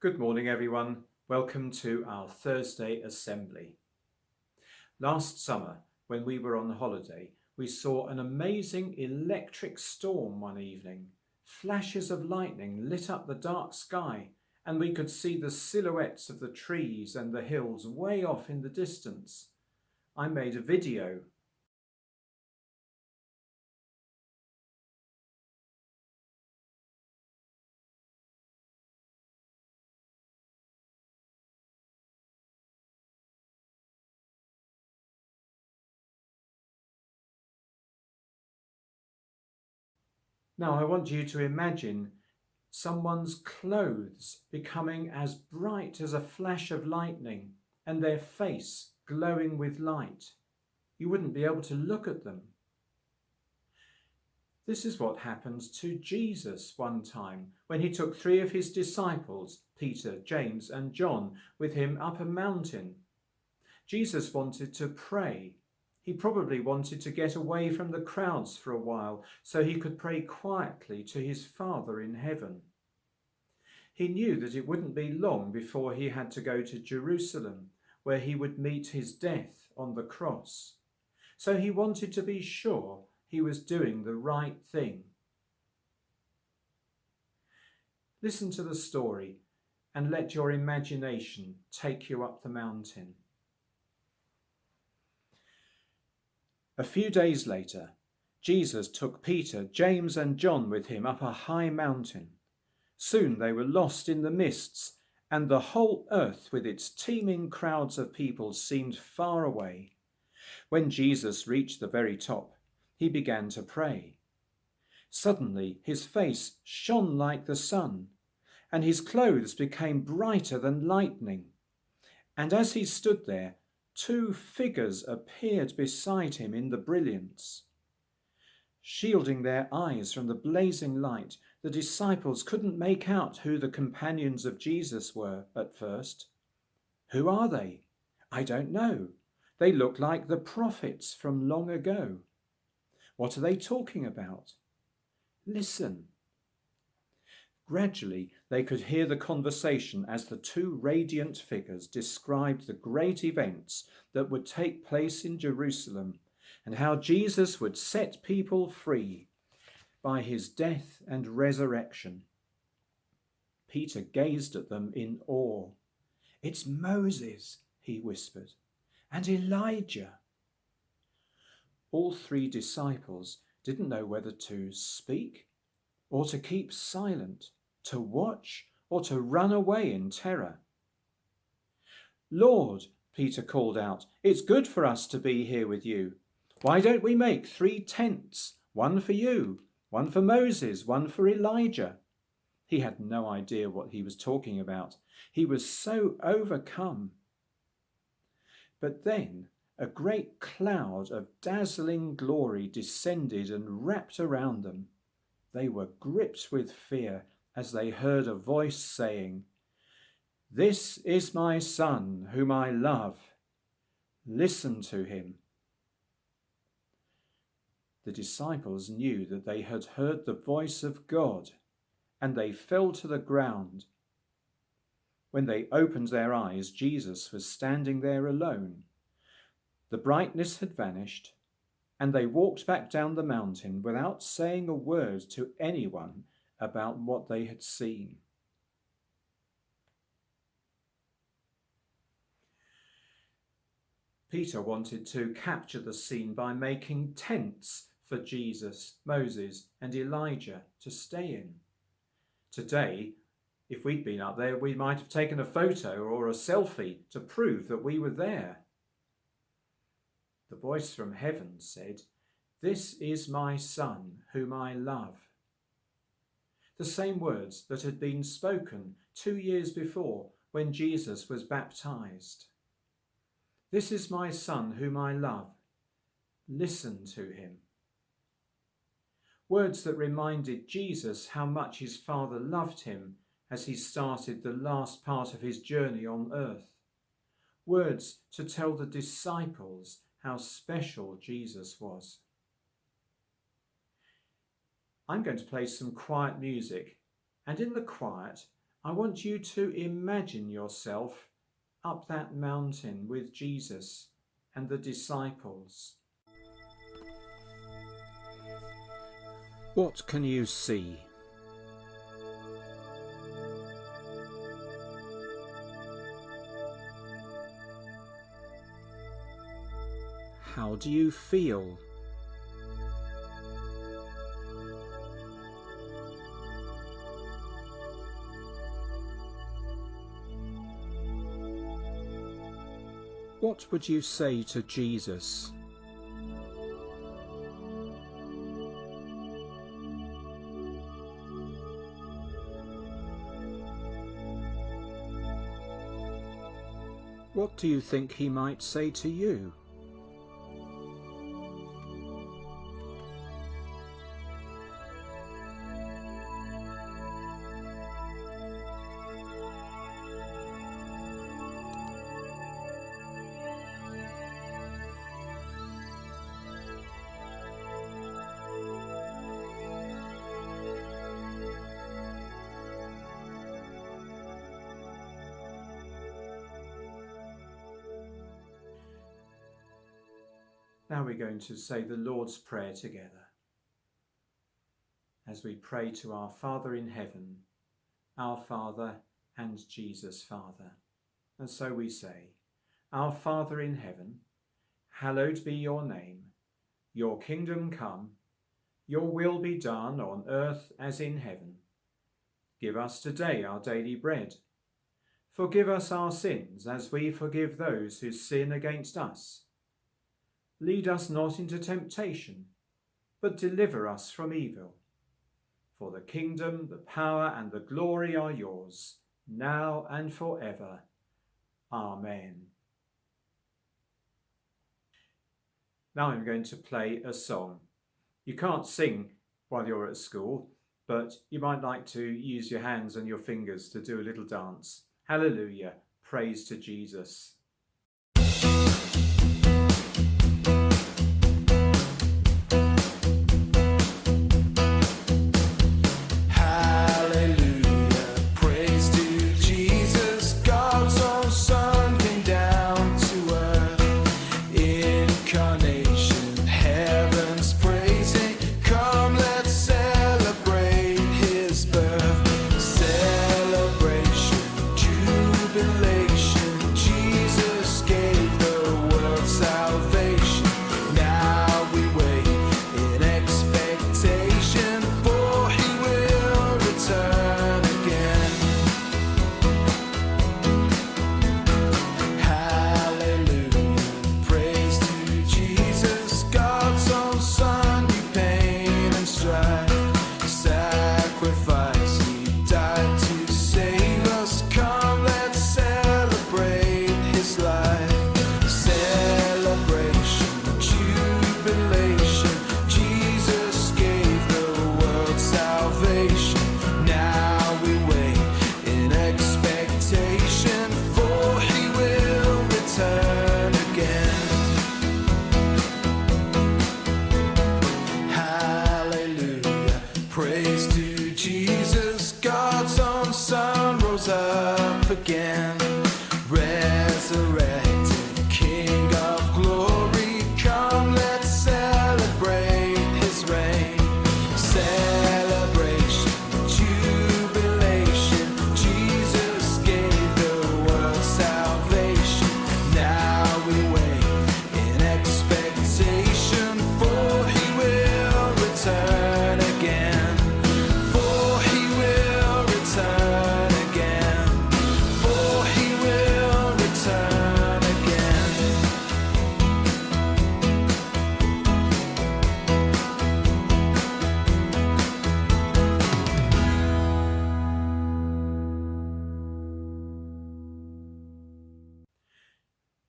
Good morning, everyone. Welcome to our Thursday assembly. Last summer, when we were on holiday, we saw an amazing electric storm one evening. Flashes of lightning lit up the dark sky, and we could see the silhouettes of the trees and the hills way off in the distance. I made a video. Now I want you to imagine someone's clothes becoming as bright as a flash of lightning and their face glowing with light. You wouldn't be able to look at them. This is what happened to Jesus one time when he took 3 of his disciples, Peter, James and John, with him up a mountain. Jesus wanted to pray. He probably wanted to get away from the crowds for a while so he could pray quietly to his Father in heaven. He knew that it wouldn't be long before he had to go to Jerusalem, where he would meet his death on the cross. So he wanted to be sure he was doing the right thing. Listen to the story and let your imagination take you up the mountain. A few days later, Jesus took Peter, James and John with him up a high mountain. Soon they were lost in the mists, and the whole earth with its teeming crowds of people seemed far away. When Jesus reached the very top, he began to pray. Suddenly his face shone like the sun, and his clothes became brighter than lightning. And as he stood there, 2 figures appeared beside him in the brilliance. Shielding their eyes from the blazing light, the disciples couldn't make out who the companions of Jesus were at first. Who are they? I don't know. They look like the prophets from long ago. What are they talking about? Listen. Gradually, they could hear the conversation as the 2 radiant figures described the great events that would take place in Jerusalem and how Jesus would set people free by his death and resurrection. Peter gazed at them in awe. "It's Moses," he whispered, "and Elijah." All 3 disciples didn't know whether to speak or to keep silent, to watch or to run away in terror. "Lord," Peter called out, "it's good for us to be here with you. Why don't we make 3 tents, one for you, one for Moses, one for Elijah?" He had no idea what he was talking about. He was so overcome. But then a great cloud of dazzling glory descended and wrapped around them. They were gripped with fear as they heard a voice saying, "This is my Son, whom I love. Listen to him." The disciples knew that they had heard the voice of God, and they fell to the ground. When they opened their eyes, Jesus was standing there alone. The brightness had vanished, and they walked back down the mountain without saying a word to anyone about what they had seen. Peter wanted to capture the scene by making tents for Jesus, Moses, and Elijah to stay in. Today, if we'd been up there, we might have taken a photo or a selfie to prove that we were there. The voice from heaven said, "This is my Son, whom I love." The same words that had been spoken 2 years before when Jesus was baptized. "This is my Son, whom I love. Listen to him." Words that reminded Jesus how much his Father loved him as he started the last part of his journey on earth. Words to tell the disciples how special Jesus was. I'm going to play some quiet music, and in the quiet, I want you to imagine yourself up that mountain with Jesus and the disciples. What can you see? How do you feel? What would you say to Jesus? What do you think he might say to you? Now we're going to say the Lord's Prayer together as we pray to our Father in heaven, our Father and Jesus Father. And so we say, Our Father in heaven, hallowed be your name. Your kingdom come, your will be done on earth as in heaven. Give us today our daily bread. Forgive us our sins as we forgive those who sin against us. Lead us not into temptation, but deliver us from evil. For the kingdom, the power, and the glory are yours, now and forever. Amen. Now I'm going to play a song. You can't sing while you're at school, but you might like to use your hands and your fingers to do a little dance. Hallelujah, praise to Jesus. Up again, resurrected King of glory, come let's celebrate his reign. Celebration, jubilation, Jesus gave the world salvation. Now we wait in expectation, for he will return again. For he will return again.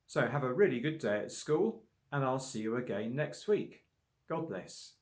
So have a really good day at school, and I'll see you again next week. God bless.